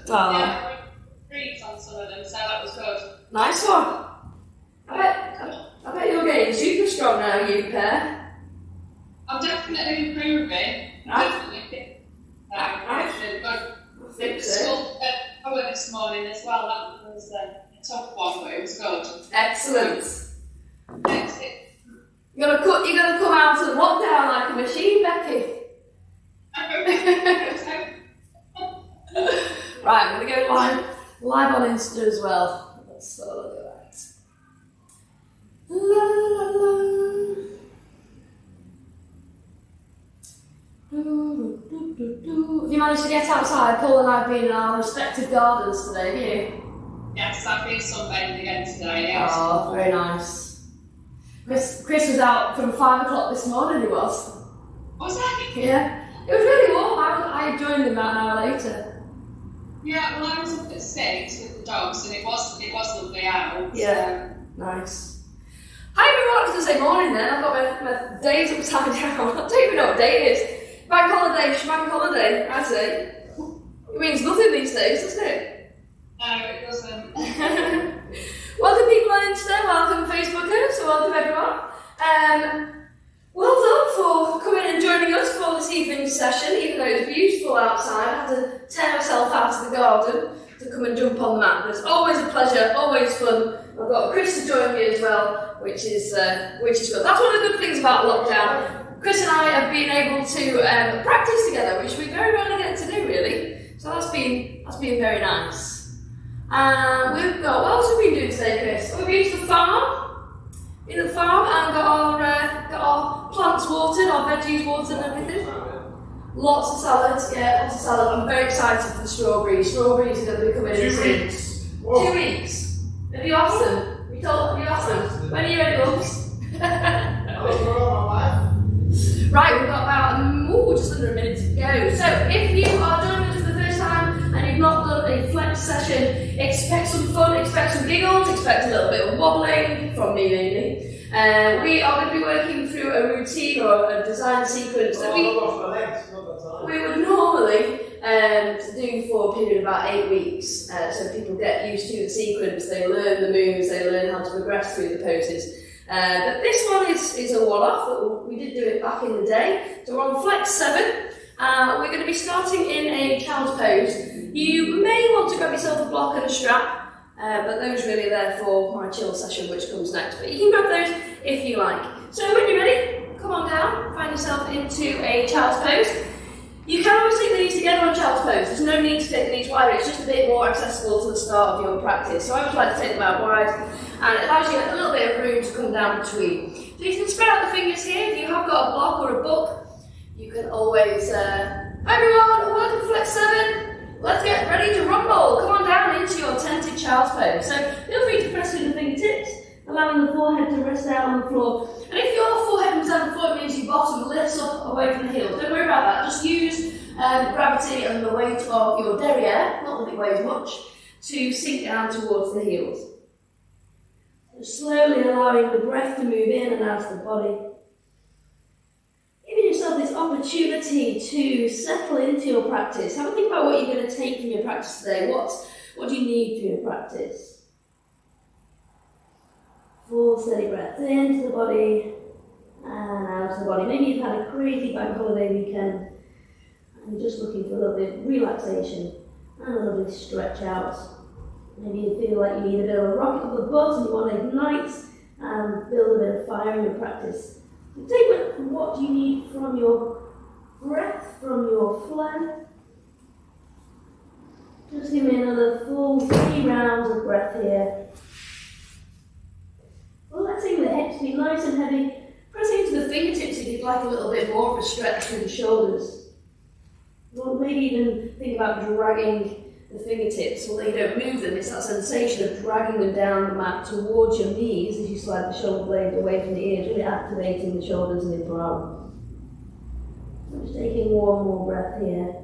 Oh. Yeah, treats on some of them, so that was good. Nice one. I bet you're getting super strong now, you pair. I'm definitely improving. Definitely. Really good. I think so. School power this morning as well. That was a tough one, but it was good. Excellent. Next it. You're gonna come out of lockdown like a machine, Becky. Right, I'm gonna go live on Insta as well. Let's have a look at that. La, la, la. Have you managed to get outside? Paul and I have been in our respective gardens today, have you? Yes, I've been sunbathing again today. Yes. Oh, very nice. Chris was out from 5 o'clock this morning, he was. Was that? Yeah. It was really warm. I joined him about an hour later. Yeah, well I was up at 6 with the dogs and it was lovely out. Yeah. Nice. Hi everyone, I was going to say morning then. I've got my days upside down. I don't even know what day it is. Bank holiday, I say. It means nothing these days, doesn't it? No, it doesn't. Welcome people on Insta, welcome Facebookers, so welcome everyone. Well done for coming and joining us for this evening's session, even though it was beautiful outside. I had to tear myself out of the garden to come and jump on the mat. But it's always a pleasure, always fun. I've got Chris to join me as well, which is good. That's one of the good things about lockdown. Chris and I have been able to practice together, which we very rarely get to do really. So that's been very nice. We've got, what else have we been doing today, Chris? We've been to the farm. In the farm and got our plants watered, our veggies watered and everything. Lots of salads, yeah, lots of salad. I'm very excited for the strawberries. Strawberries are going to be coming in soon. 2 weeks. Have you asked them? Have you asked them? When are you ready, loves? Right, we've got about just under a minute to go. So if you are joining us for the first time and you've not done a flex session, expect some fun, expect some giggles, expect a little bit of wobbling from me mainly. We are going to be working through a routine or a design sequence that we would normally do for a period of about 8 weeks. So people get used to the sequence, they learn the moves, they learn how to progress through the poses. But this one is a one-off, but we did do it back in the day. So we're on flex 7. We're going to be starting in a child's pose. You may want to grab yourself a block and a strap, but those really are there for my chill session, which comes next. But you can grab those if you like. So when you're ready, come on down, find yourself into a child's pose. You can always take the knees together on child's pose. There's no need to take the knees wider, it's just a bit more accessible to the start of your practice. So I always like to take them out wide, and it allows you a little bit of room to come down between. So you can spread out the fingers here. If you have got a block or a book, you can always, hi everyone, welcome to Flex 7. Let's get ready to rumble. Come on down into your tented child's pose. So feel free to press through the fingertips, allowing the forehead to rest down on the floor. And if your forehead comes down the floor, it means your bottom lifts up away from the heels. Don't worry about that. Just use gravity and the weight of your derriere, not that it weighs much, to sink down towards the heels. So slowly allowing the breath to move in and out of the body. Giving yourself this opportunity to settle into your practice. Have a think about what you're going to take from your practice today. What do you need for your practice? Full steady breath into the body and out of the body. Maybe you've had a crazy bank holiday weekend and you're just looking for a little bit of relaxation and a little bit of stretch out. Maybe you feel like you need a bit of a rocket up the butt and you want to ignite and build a bit of fire in your practice. So take what you need from your breath, from your flow. Just give me another full 3 rounds of breath here. Letting the hips be nice and heavy, pressing into the fingertips if you'd like a little bit more of a stretch through the shoulders. Or maybe even think about dragging the fingertips, although you don't move them, it's that sensation of dragging them down the mat towards your knees as you slide the shoulder blades away from the ears, really activating the shoulders and the brow. So just taking one more breath here.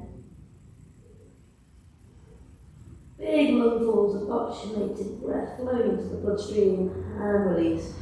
Big lungfuls of oxygenated breath flowing into the bloodstream and release.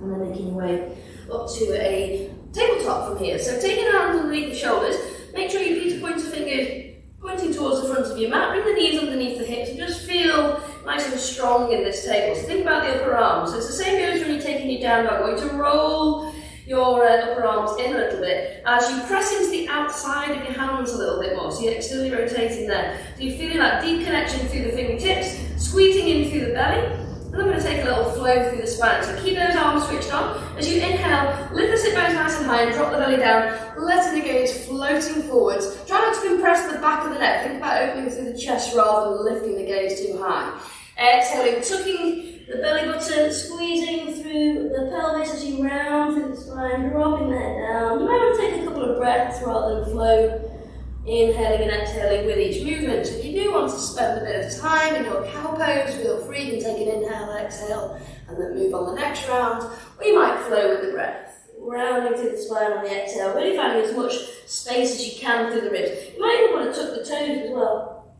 And then making your way up to a tabletop from here. So taking your hands underneath the shoulders, make sure you keep the pointer fingers pointing towards front of your mat, bring the knees underneath the hips and just feel nice and strong in this table. So think about the upper arms. So it's the same goes when you're taking your down dog. We're going to roll your upper arms in a little bit as you press into the outside of your hands a little bit more. So you're externally rotating there. So you're feeling that deep connection through the fingertips, squeezing in through the belly. And I'm going to take a little flow through the spine. So keep those arms switched on. As you inhale, lift the sit bones nice and high and drop the belly down, letting the gaze floating forwards. Try not to compress the back of the neck. Think about opening through the chest rather than lifting the gaze too high. Exhaling, tucking the belly button, squeezing through the pelvis as you round through the spine, dropping the head down. You might want to take a couple of breaths rather than flow. Inhaling and exhaling with each movement. So if you do want to spend a bit of time in your cow pose, feel free. You can take an inhale, exhale, and then move on the next round. Or you might flow with the breath. Rounding through the spine on the exhale, really finding as much space as you can through the ribs. You might even want to tuck the toes as well.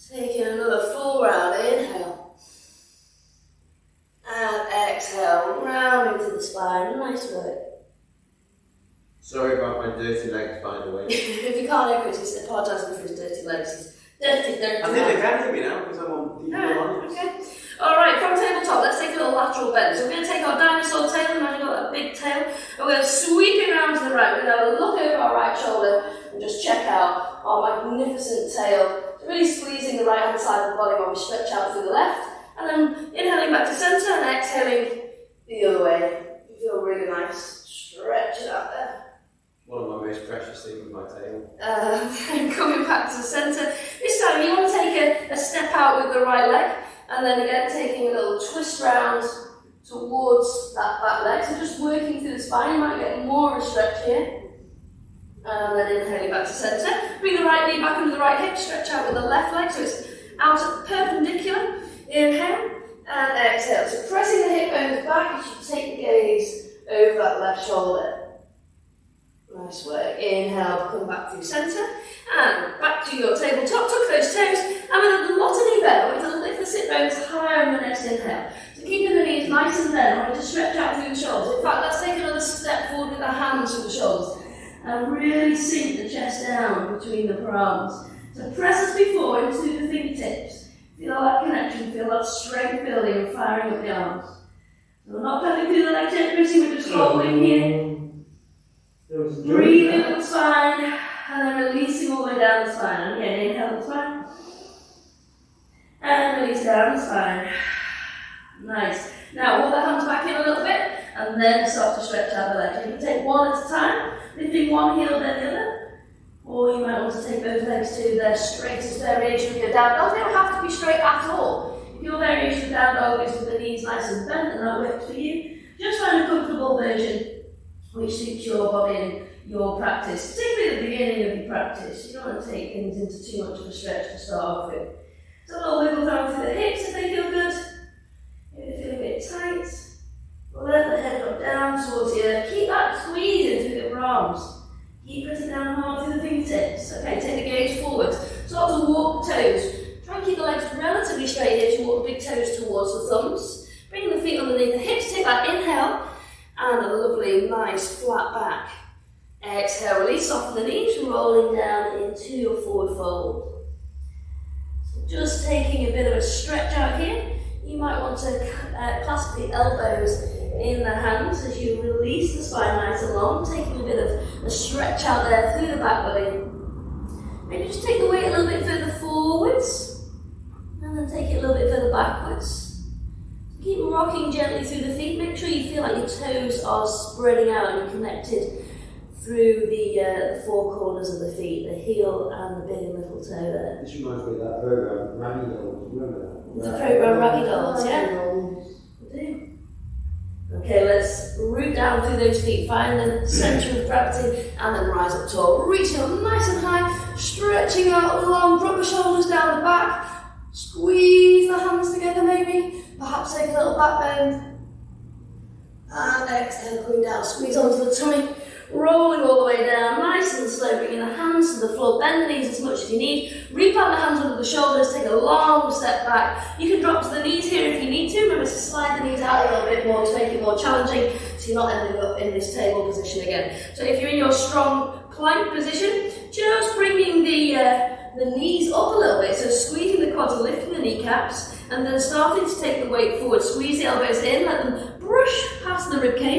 Taking another full round, inhale. And exhale, rounding through the spine. Nice work. Sorry about my dirty legs, by the way. If you can't hear Chris, he's apologising for his dirty legs. He's dirty. I think they can hear me now because I'm on the Okay. Alright, from tabletop, let's take a little lateral bend. So we're going to take our dinosaur tail, imagine you've got that big tail, and we're going to sweep it around to the right. We're going to have a look over our right shoulder and just check out our magnificent tail. So really squeezing the right hand side of the body while we stretch out through the left, and then inhaling back to centre and exhaling the other way. You feel really nice. Stretch it out there. One of my most precious things with my tail. And coming back to the centre. This time you want to take a step out with the right leg, and then again taking a little twist round towards that back leg. So just working through the spine, you might get more of a stretch here. And then inhaling back to centre. Bring the right knee back under the right hip, stretch out with the left leg so it's out at perpendicular. Inhale and exhale. So pressing the hip bones back as you take the gaze over that left shoulder. Nice work. Inhale, come back through centre, and back to your tabletop. Tuck those toes, and with a lot of knee bend, I want you to lift the sit bones higher on the next inhale. So keeping the knees nice and bent, I want you to stretch out through the shoulders. In fact, let's take another step forward with the hands through the shoulders, and really sink the chest down between the arms. So press as before into the fingertips. Feel that connection, feel that strength building and firing up the arms. So we're not cutting through the leg generously, we're just holding here. Breathing up the spine, and then releasing all the way down the spine. And again, inhale the spine, and release down the spine. Nice. Now, walk the hands back in a little bit, and then start to stretch out the legs. You can take one at a time, lifting one heel, then the other. Or you might want to take both legs to their straightest variation of your down dog. They don't have to be straight at all. If your variation of down dog is with the knees nice and bent, and that works for you, just find a comfortable version which suits your body and your practice, particularly at the beginning of your practice. You don't want to take things into too much of a stretch to start off with. So a little wiggle down through the hips if they feel good. If they feel a bit tight, let the head drop down towards the earth. Keep that squeezing through the arms. Keep pressing down hard through the fingertips. Okay, take the gaze forward. Start to walk the toes. Try and keep the legs relatively straight here as you walk the big toes towards the thumbs. Bring the feet underneath the hips. Take that inhale. And a lovely, nice, flat back. Exhale, release, soften the knees, rolling down into your forward fold. So just taking a bit of a stretch out here. You might want to clasp the elbows in the hands as you release the spine nice and long, taking a bit of a stretch out there through the back body. Maybe just take the weight a little bit further forwards, and then take it a little bit further backwards. Keep rocking gently through the feet. Make sure you feel like your toes are spreading out and you're connected through the four corners of the feet, the heel and the big and little toe there. This reminds me of that program, Raggy Dolls. Remember that? The program Raggy Dolls, yeah? We do. Okay, let's root down through those feet. Find the centre of gravity and then rise up tall. Reaching up nice and high, stretching out long, drop the shoulders down the back, squeeze the hands together maybe. Perhaps take a little back bend, and exhale, coming down, squeeze onto the tummy, rolling all the way down, nice and slow, bringing the hands to the floor, bend the knees as much as you need, replant the hands under the shoulders, take a long step back. You can drop to the knees here if you need to, remember to slide the knees out a little bit more to make it more challenging, so you're not ending up in this table position again. So if you're in your strong plank position, just bringing the the knees up a little bit, so squeezing the quads and lifting the kneecaps, and then starting to take the weight forward. Squeeze the elbows in, let them brush past the ribcage.